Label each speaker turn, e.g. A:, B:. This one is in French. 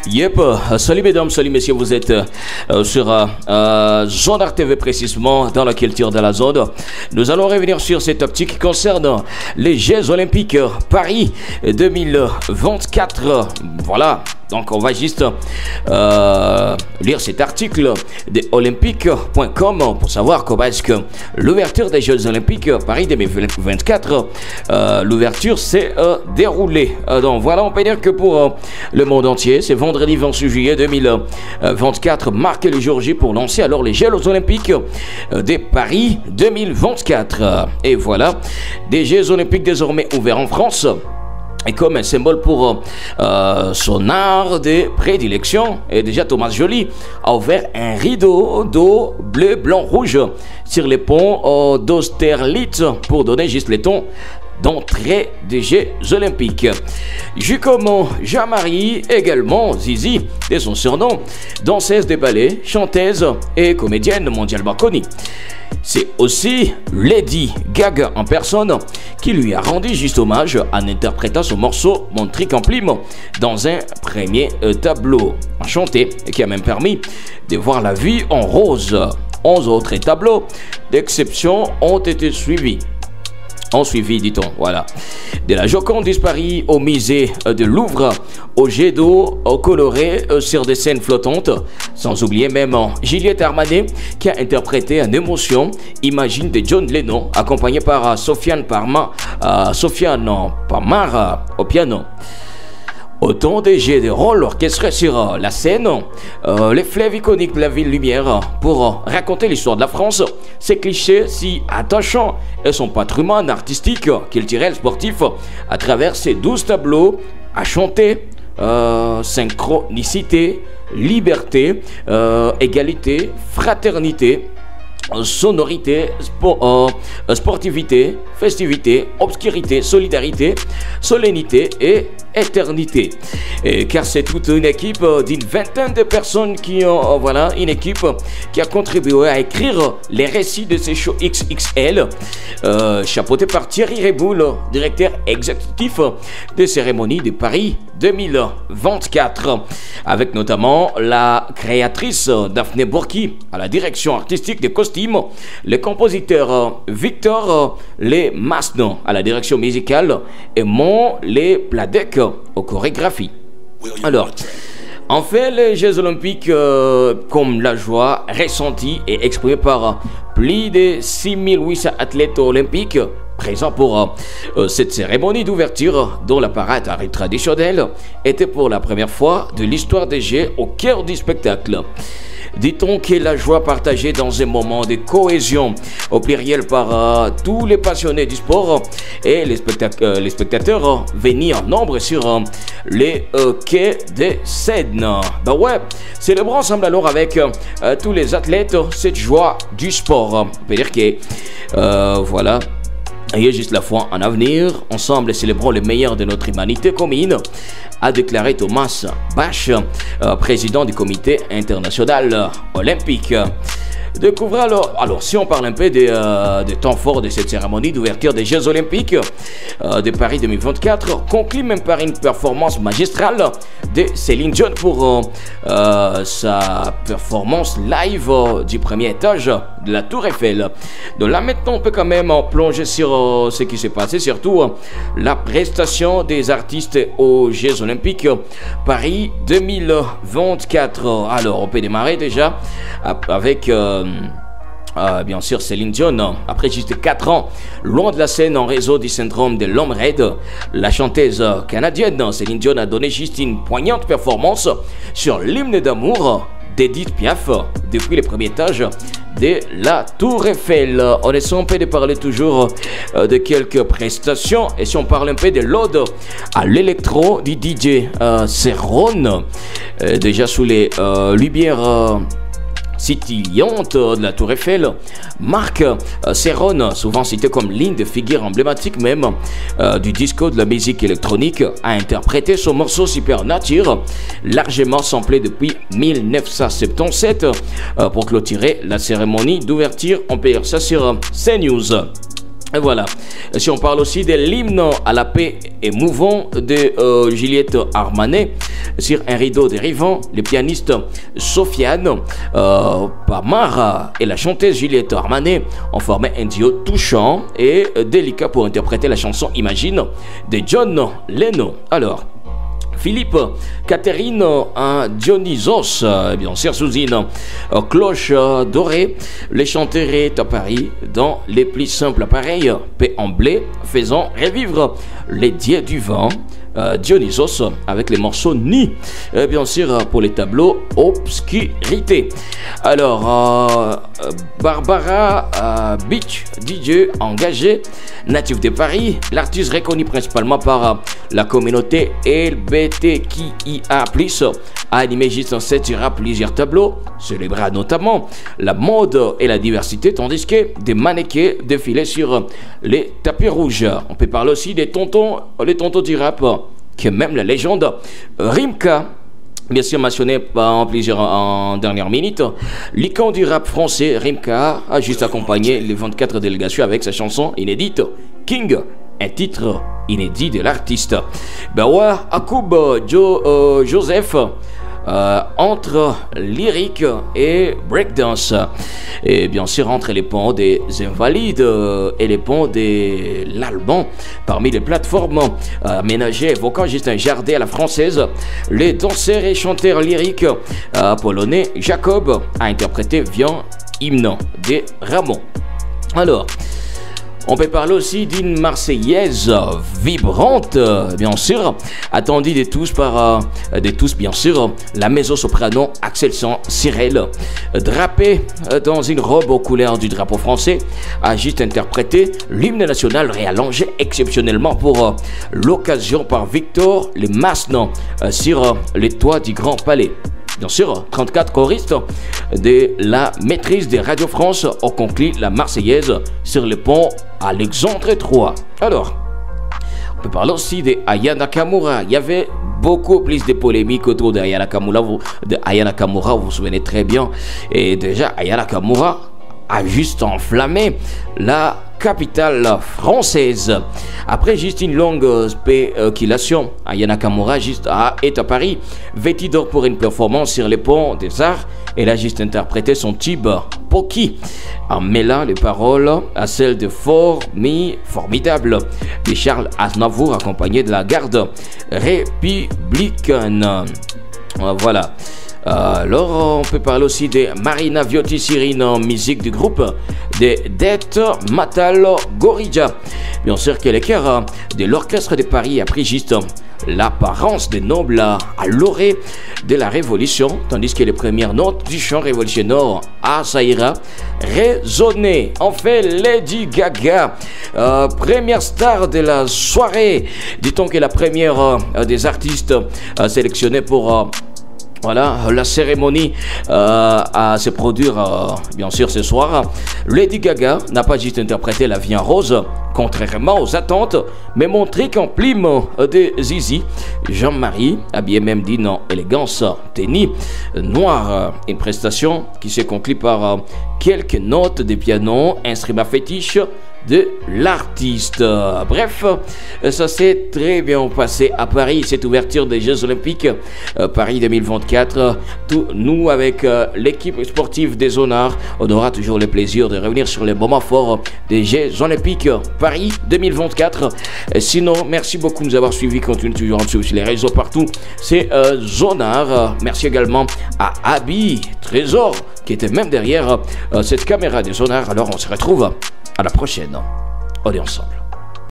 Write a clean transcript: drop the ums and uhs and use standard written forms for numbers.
A: Yep, salut mesdames, salut messieurs, vous êtes sur Zone Art TV précisément dans la culture de la zone. Nous allons revenir sur cette optique qui concerne les Jeux Olympiques Paris 2024. Voilà. Donc on va juste lire cet article de olympique.com pour savoir comment est-ce que l'ouverture des Jeux Olympiques Paris 2024, l'ouverture s'est déroulée. Donc voilà, on peut dire que pour le monde entier, c'est vendredi 28 juillet 2024 marque le jour J pour lancer alors les Jeux Olympiques de Paris 2024. Et voilà, des Jeux Olympiques désormais ouverts en France. Et comme un symbole pour son art de prédilection, et déjà Thomas Joly a ouvert un rideau d'eau bleu, blanc, rouge sur les ponts d'Austerlitz pour donner juste les tons d'entrée des Jeux Olympiques. Jucomo Jean-Marie, également Zizi, de son surnom, danseuse de ballet, chanteuse et comédienne mondialement connue. C'est aussi Lady Gaga en personne qui lui a rendu juste hommage en interprétant son morceau Mon Trick en Plume dans un premier tableau chanté et qui a même permis de voir la vie en rose. 11 autres tableaux d'exception ont été suivis. Dit-on, voilà. De la Joconde disparue au musée de Louvre, au jet d'eau coloré sur des scènes flottantes, sans oublier même Juliette Armanet qui a interprété en émotion Imagine de John Lennon, accompagné par Sofiane Pamar au piano. Autant de jeux de rôle orchestrés sur la scène, les fleuves iconiques de la ville lumière pour raconter l'histoire de la France, ces clichés si attachants et son patrimoine artistique, culturel, sportif, à travers ces 12 tableaux à chanter, synchronicité, liberté, égalité, fraternité, sonorité, sportivité, festivité, obscurité, solidarité, solennité et éternité. Car c'est toute une équipe d'une vingtaine de personnes qui ont, voilà, une équipe qui a contribué à écrire les récits de ces shows XXL, chapeauté par Thierry Reboul, directeur exécutif des cérémonies de Paris 2024, avec notamment la créatrice Daphné Bourki à la direction artistique des costumes, le compositeur Victor Les Masnon à la direction musicale et Mon Les Pladec aux chorégraphies. Alors, en fait, les Jeux Olympiques, comme la joie ressentie et exprimée par plus de 6800 athlètes olympiques présents pour cette cérémonie d'ouverture dont la parade traditionnelle était pour la première fois de l'histoire des Jeux au cœur du spectacle. Dit-on que la joie partagée dans un moment de cohésion, au pluriel par tous les passionnés du sport et les spectateurs venus en nombre sur les quais de Seine. Ben ouais, célébrons ensemble alors avec tous les athlètes cette joie du sport. On peut dire que voilà. Ayez juste la foi en avenir, ensemble célébrons le meilleur de notre humanité commune, a déclaré Thomas Bach, président du comité international olympique. Découvrez alors si on parle un peu des temps forts de cette cérémonie d'ouverture des Jeux Olympiques de Paris 2024, conclut même par une performance magistrale de Céline Dion pour sa performance live du premier étage de la Tour Eiffel. Donc là maintenant on peut quand même plonger sur ce qui s'est passé, surtout la prestation des artistes aux Jeux Olympiques Paris 2024. Alors on peut démarrer déjà avec bien sûr Céline Dion. Après juste 4 ans loin de la scène en raison du syndrome de l'homme raide, la chanteuse canadienne Céline Dion a donné juste une poignante performance sur l'hymne d'amour d'Edith Piaf depuis le premier étage de la Tour Eiffel. On essaie un peu de parler toujours de quelques prestations, et si on parle un peu de l'ode à l'électro du DJ Serron, déjà sous les lumières scintillante de la Tour Eiffel, Marc Serron, souvent cité comme l'une des figures emblématiques même du disco de la musique électronique, a interprété son morceau Supernature, largement samplé depuis 1977, pour clôturer la cérémonie d'ouverture. On peut lire ça sur CNews. Et voilà. Si on parle aussi de l'hymne à la paix émouvant de Juliette Armanet sur un rideau dérivant, le pianiste Sofiane Pamara et la chanteuse Juliette Armanet ont formé un duo touchant et délicat pour interpréter la chanson Imagine de John Lennon. Alors, Philippe, Catherine, Dionysos, bien sûr sous une cloche dorée, les chanteraient à Paris dans les plus simples appareils, paix en blé, faisant revivre les dieux du vent. Dionysos avec les morceaux Ni, bien sûr pour les tableaux Obscurité. Alors Barbara Beach, DJ engagée, native de Paris, l'artiste reconnu principalement par la communauté LGBTQIA+, a animé juste 7 sur plusieurs tableaux, célébrant notamment la mode et la diversité, tandis que des mannequins défilaient sur les tapis rouges. On peut parler aussi des tontons, les tontons du rap, que même la légende Rimka, bien sûr mentionné en dernière minute, l'icône du rap français Rimka a juste accompagné les 24 délégations avec sa chanson inédite King, un titre inédit de l'artiste. Bawa Akoub Joseph entre lyrique et breakdance, et bien sûr entre les ponts des Invalides et les ponts de l'Alban. Parmi les plateformes aménagées évoquant juste un jardin à la française, les danseurs et chanteurs lyriques polonais Jacob a interprété Vian, hymne de Ramon. Alors, on peut parler aussi d'une Marseillaise vibrante, bien sûr, attendue de tous, bien sûr, la mezzo-soprano Axel Cyrel, drapée dans une robe aux couleurs du drapeau français, a juste interprété l'hymne national réallongé exceptionnellement pour l'occasion par Victor Le Masnon sur les toits du Grand Palais. Bien sûr, 34 choristes de la maîtrise de Radio France ont conclu la Marseillaise sur le pont Alexandre III. Alors, on peut parler aussi de Aya Nakamura. Il y avait beaucoup plus de polémiques autour de Aya Nakamura. Vous vous souvenez très bien. Et déjà, Aya Nakamura a juste enflammé la capitale française. Après juste une longue spéculation, Aya Nakamura est à Paris, vêtue d'or pour une performance sur les ponts des Arts. Elle a juste interprété son tube Poki en mêlant les paroles à celles de Formidable de Charles Aznavour, accompagné de la garde républicaine. Voilà. Alors, on peut parler aussi de Marina Viotti-Sirine en musique du groupe de Death Metal Gorilla. Bien sûr que le cœur de l'orchestre de Paris a pris juste l'apparence des nobles à l'orée de la Révolution, tandis que les premières notes du chant révolutionnaire à Saïra résonnaient. En fait, Lady Gaga, première star de la soirée, dit-on que la première des artistes sélectionnés pour voilà, la cérémonie à se produire bien sûr ce soir. Lady Gaga n'a pas juste interprété La Vie en Rose, contrairement aux attentes, mais montré qu'en plume de Zizi, Jean-Marie, habillé même d'une élégance tenue noire, une prestation qui s'est conclue par quelques notes de piano, instrument fétiche de l'artiste. Bref, ça s'est très bien passé à Paris, cette ouverture des Jeux Olympiques Paris 2024. Nous, avec l'équipe sportive des Zonards, on aura toujours le plaisir de revenir sur les moments forts des Jeux Olympiques Paris 2024. Sinon, merci beaucoup de nous avoir suivis. Continuez toujours à nous suivre sur les réseaux partout. C'est Zonards. Merci également à Abby Trésor qui était même derrière cette caméra des Zonards. Alors, on se retrouve à la prochaine. On est ensemble.